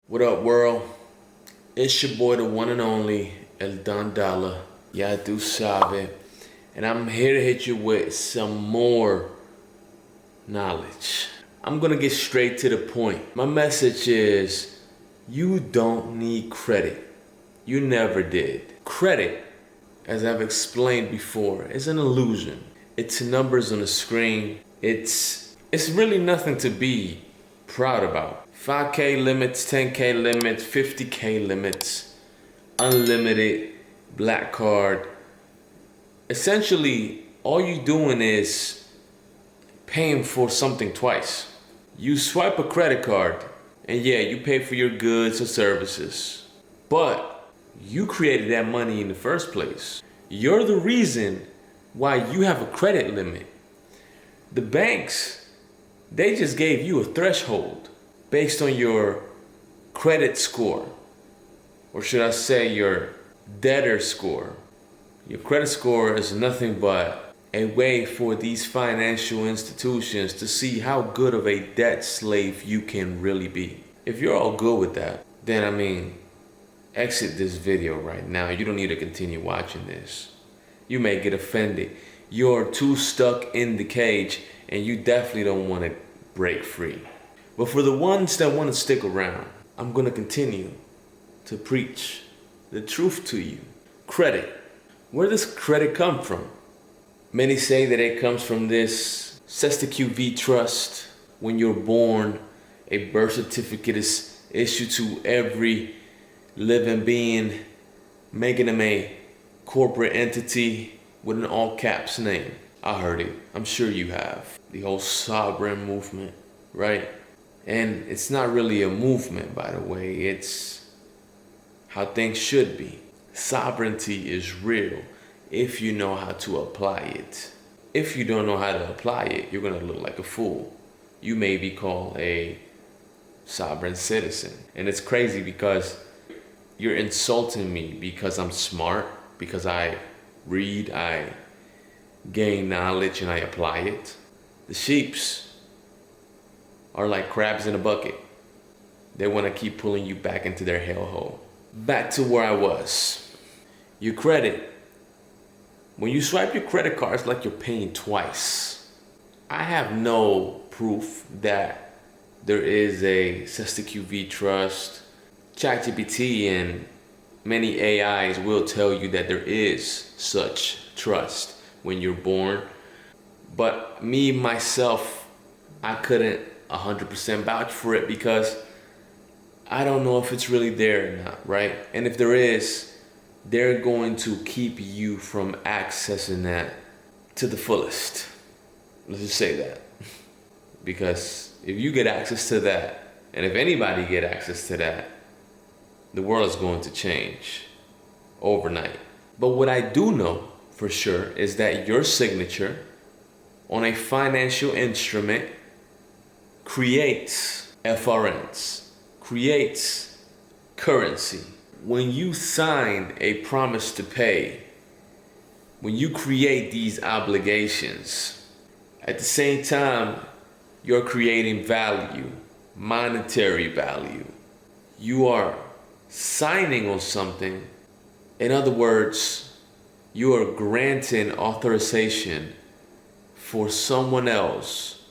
What up, world? It's your boy, the one and only El Don Dollar. Ya do sabe. And I'm here to hit you with some more knowledge. I'm gonna get straight to the point. My message is, you don't need credit. You never did. Credit, as I've explained before, is an illusion. It's numbers on a screen. It's really nothing to be proud about. 5K limits, 10K limits, 50K limits, unlimited, black card. Essentially, all you're doing is paying for something twice. You swipe a credit card, and yeah, you pay for your goods or services. But you created that money in the first place. You're the reason why you have a credit limit. The banks, they just gave you a threshold based on your credit score, or should I say your debtor score. Your credit score is nothing but a way for these financial institutions to see how good of a debt slave you can really be. If you're all good with that, then exit this video right now. You don't need to continue watching this. You may get offended. You're too stuck in the cage and you definitely don't want to break free. But for the ones that want to stick around, I'm going to continue to preach the truth to you. Credit. Where does credit come from? Many say that it comes from this QV trust. When you're born, a birth certificate is issued to every living being, making them a corporate entity with an all caps name. I heard it. I'm sure you have. The whole sovereign movement, right? And it's not really a movement, by the way. It's how things should be. Sovereignty is real if you know how to apply it. If you don't know how to apply it, you're going to look like a fool. You may be called a sovereign citizen. And it's crazy because you're insulting me because I'm smart, because I read, I gain knowledge, and I apply it. The sheeps are like crabs in a bucket. They want to keep pulling you back into their hellhole. Back to where I was. Your credit. When you swipe your credit card, it's like you're paying twice. I have no proof that there is a QV trust. ChatGPT and many AIs will tell you that there is such trust when you're born. But me, myself, I couldn't 100% vouch for it because I don't know if it's really there or not, right? And if there is, they're going to keep you from accessing that to the fullest. Let's just say that. Because if you get access to that, and if anybody get access to that, the world is going to change overnight. But what I do know for sure is that your signature on a financial instrument creates FRNs, creates currency. When you sign a promise to pay, when you create these obligations, at the same time, you're creating value, monetary value. You are signing on something. In other words, you are granting authorization for someone else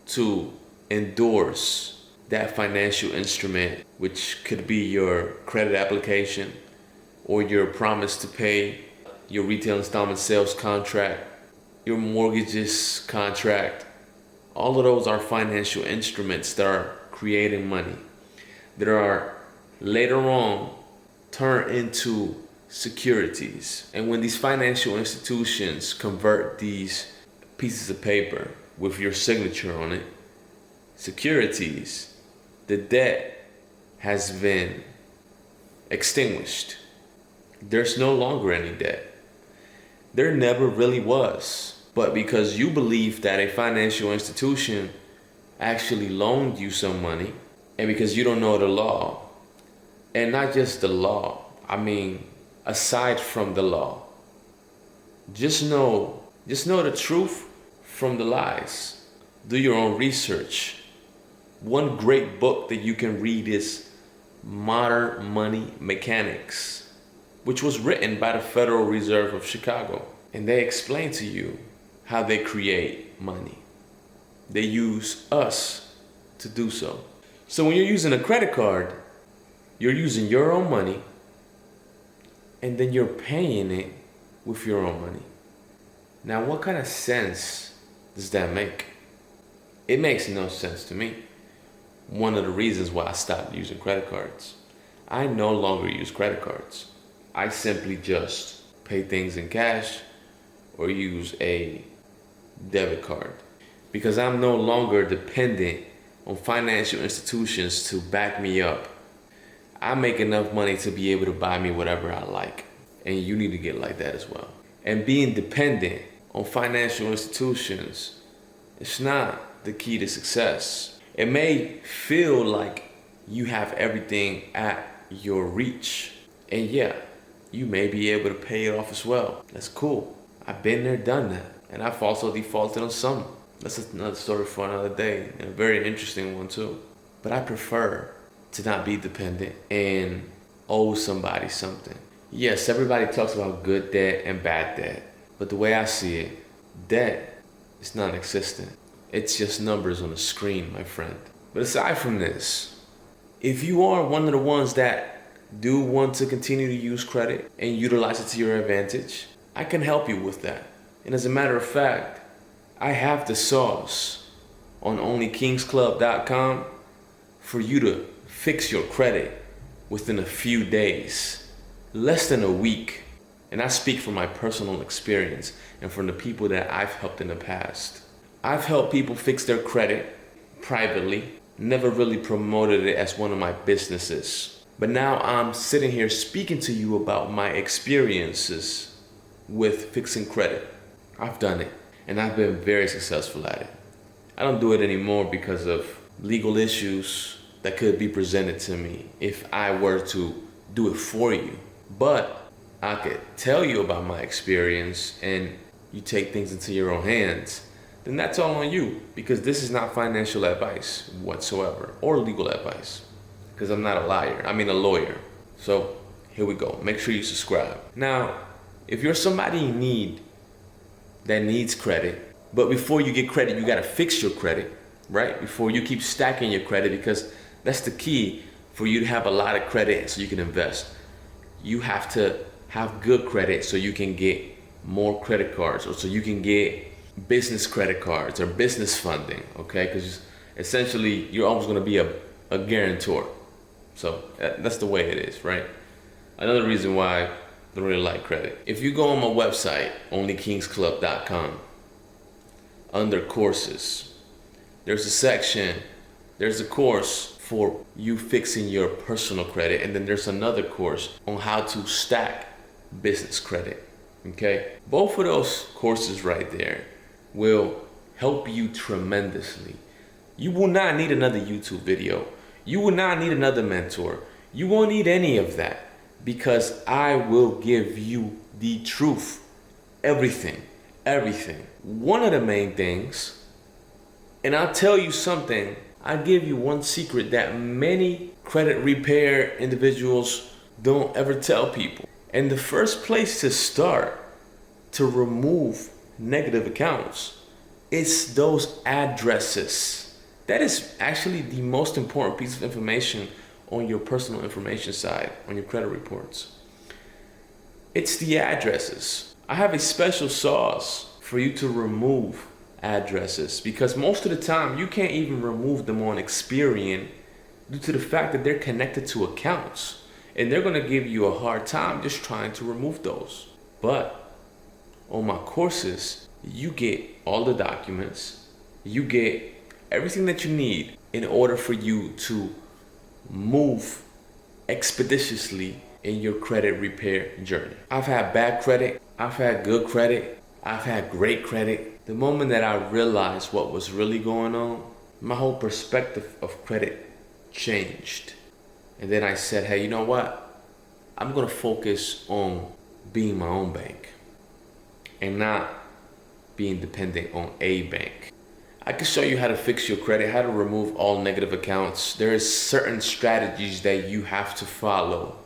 to endorse that financial instrument, which could be your credit application or your promise to pay, your retail installment sales contract, your mortgages contract. All of those are financial instruments that are creating money, that are later on turned into securities. And when these financial institutions convert these pieces of paper with your signature on it, securities, the debt has been extinguished. There's no longer any debt. There never really was. But because you believe that a financial institution actually loaned you some money, and because you don't know the law, and not just the law, aside from the law, just know the truth from the lies. Do your own research. One great book that you can read is Modern Money Mechanics, which was written by the Federal Reserve of Chicago. And they explain to you how they create money. They use us to do so. So when you're using a credit card, you're using your own money, and then you're paying it with your own money. Now, what kind of sense does that make? It makes no sense to me. One of the reasons why I stopped using credit cards. I no longer use credit cards. I simply just pay things in cash or use a debit card because I'm no longer dependent on financial institutions to back me up. I make enough money to be able to buy me whatever I like, and you need to get like that as well. And being dependent on financial institutions, it's not the key to success. It may feel like you have everything at your reach, and yeah, you may be able to pay it off as well. That's cool. I've been there, done that, and I've also defaulted on some. That's another story for another day, and a very interesting one too. But I prefer to not be dependent and owe somebody something. Yes, everybody talks about good debt and bad debt, but the way I see it, debt is non-existent. It's just numbers on a screen, my friend. But aside from this, if you are one of the ones that do want to continue to use credit and utilize it to your advantage, I can help you with that. And as a matter of fact, I have the sauce on onlykingsclub.com for you to fix your credit within a few days, less than a week. And I speak from my personal experience and from the people that I've helped in the past. I've helped people fix their credit privately, never really promoted it as one of my businesses. But now I'm sitting here speaking to you about my experiences with fixing credit. I've done it, and I've been very successful at it. I don't do it anymore because of legal issues that could be presented to me if I were to do it for you. But I could tell you about my experience and you take things into your own hands, then that's all on you, because this is not financial advice whatsoever or legal advice, because I'm not a lawyer. So here we go. Make sure you subscribe. Now, if you're somebody in need that needs credit, but before you get credit, you got to fix your credit, right? Before you keep stacking your credit, because that's the key for you to have a lot of credit so you can invest. You have to have good credit so you can get more credit cards, or so you can get business credit cards or business funding, okay? Because essentially you're always going to be a guarantor. So that's the way it is, right? Another reason why I don't really like credit. If you go on my website, onlykingsclub.com, under courses, there's a course for you fixing your personal credit, and then there's another course on how to stack business credit, okay? Both of those courses right there will help you tremendously. You will not need another YouTube video. You will not need another mentor. You won't need any of that, because I will give you the truth. Everything. One of the main things, and I'll tell you something, I'll give you one secret that many credit repair individuals don't ever tell people. And the first place to start to remove negative accounts is those addresses. That is actually the most important piece of information on your personal information side, on your credit reports. It's the addresses. I have a special sauce for you to remove addresses, because most of the time you can't even remove them on Experian due to the fact that they're connected to accounts, and they're going to give you a hard time just trying to remove those. But on my courses, you get all the documents, you get everything that you need in order for you to move expeditiously in your credit repair journey. I've had bad credit, I've had good credit, I've had great credit. The moment that I realized what was really going on, my whole perspective of credit changed. And then I said, hey, you know what? I'm gonna focus on being my own bank and not being dependent on a bank. I can show you how to fix your credit, how to remove all negative accounts. There is certain strategies that you have to follow,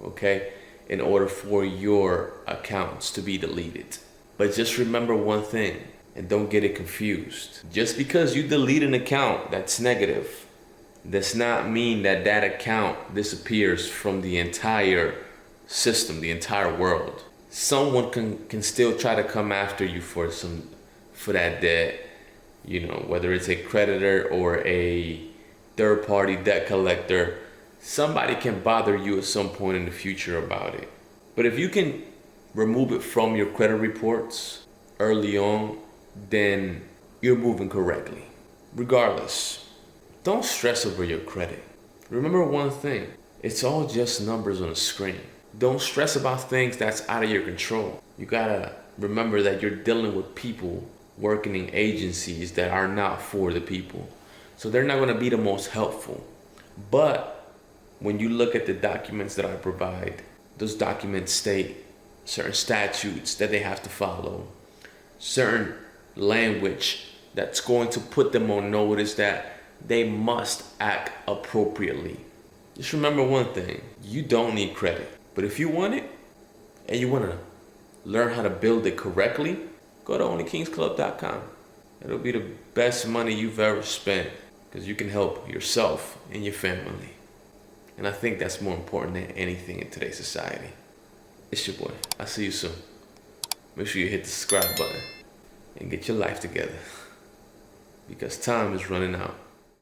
okay, in order for your accounts to be deleted. But just remember one thing, and don't get it confused. Just because you delete an account that's negative does not mean that that account disappears from the entire system, the entire world. Someone can still try to come after you for that debt, you know, whether it's a creditor or a third party debt collector. Somebody can bother you at some point in the future about it. But if you can remove it from your credit reports early on, then you're moving correctly. Regardless, don't stress over your credit. Remember one thing, it's all just numbers on a screen. Don't stress about things that's out of your control. You gotta remember that you're dealing with people working in agencies that are not for the people. So they're not gonna be the most helpful. But when you look at the documents that I provide, those documents state certain statutes that they have to follow, certain language that's going to put them on notice that they must act appropriately. Just remember one thing, you don't need credit. But if you want it, and you want to learn how to build it correctly, go to onlykingsclub.com. It'll be the best money you've ever spent, because you can help yourself and your family. And I think that's more important than anything in today's society. It's your boy. I'll see you soon. Make sure you hit the subscribe button and get your life together, because time is running out.